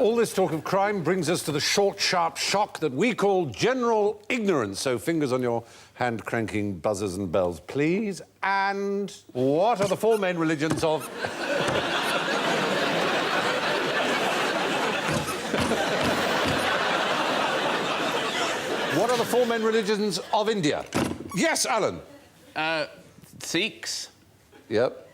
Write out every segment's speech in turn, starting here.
All this talk of crime brings us to the short, sharp shock that we call general ignorance. So fingers on your hand-cranking buzzers and bells, please. And what are the four main religions of... What are the four main religions of India? Yes, Alan. Sikhs. Yep.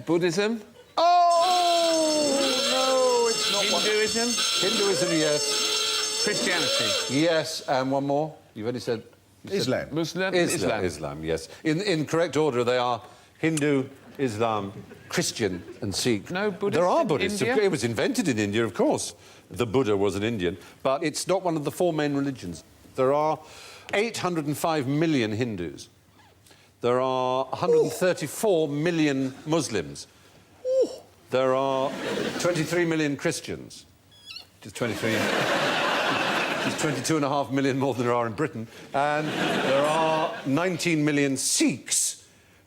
Buddhism. Oh, no, it's not Hinduism. one. Hinduism, yes. Christianity. Yes, and one more. You've only said... Islam. Muslim. Islam, yes. In correct order, they are Hindu, Islam, Christian and Sikh. No Buddhists There are in Buddhists. India? It was invented in India, of course. The Buddha was an Indian. But it's not one of the four main religions. There are 805 million Hindus. There are 134 million Muslims. There are 23 million Christians. Just 23... There's 22.5 million more than there are in Britain. And there are 19 million Sikhs.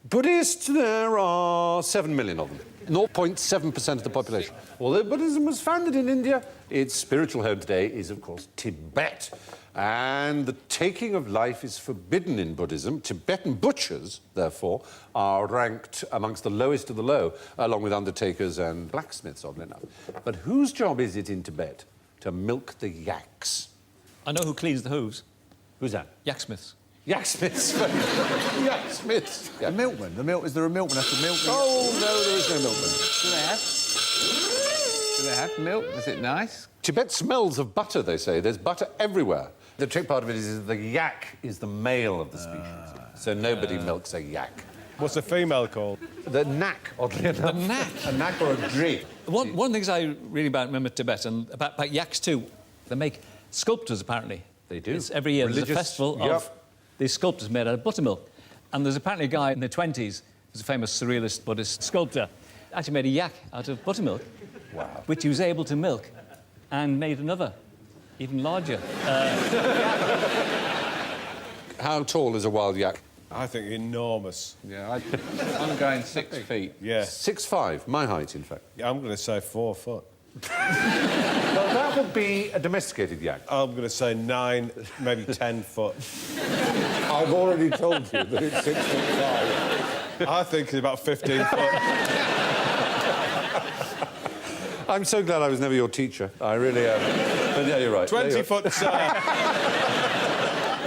Buddhists, there are 7 million of them. 0.7% of the population. Although Buddhism was founded in India, its spiritual home today is, of course, Tibet. And the taking of life is forbidden in Buddhism. Tibetan butchers, therefore, are ranked amongst the lowest of the low, along with undertakers and blacksmiths, oddly enough. But whose job is it in Tibet to milk the yaks? I know who cleans the hooves. Who's that? Yaksmiths. Yaksmiths. Yaksmiths. The milkman. Is there a milkman has to milk the... Oh, no, there is no milkman. Do they have milk? Is it nice? Tibet smells of butter, they say. There's butter everywhere. The trick part of it is the yak is the male of the species. So nobody milks a yak. What's the female called? The knack, oddly enough. The knack? A knack or a dri. One of the things I really remember Tibet, and about yaks too, they make sculptures, apparently. They do. Every year there's a festival of Yep. these sculptures made out of buttermilk. And there's apparently a guy in the 20s who's a famous surrealist Buddhist sculptor, actually made a yak out of buttermilk, Wow. which he was able to milk, and made another, even larger. How tall is a wild yak? I think enormous. Yeah, I'm going 6 feet. Yeah. 6'5", my height, in fact. I'm going to say 4 foot. Well, that would be a domesticated yak. I'm going to say 9, maybe 10 foot. I've already told you that it's 6'5". I think it's about 15 foot. I'm so glad I was never your teacher. I really am. But yeah, you're right. 20 foot, sir.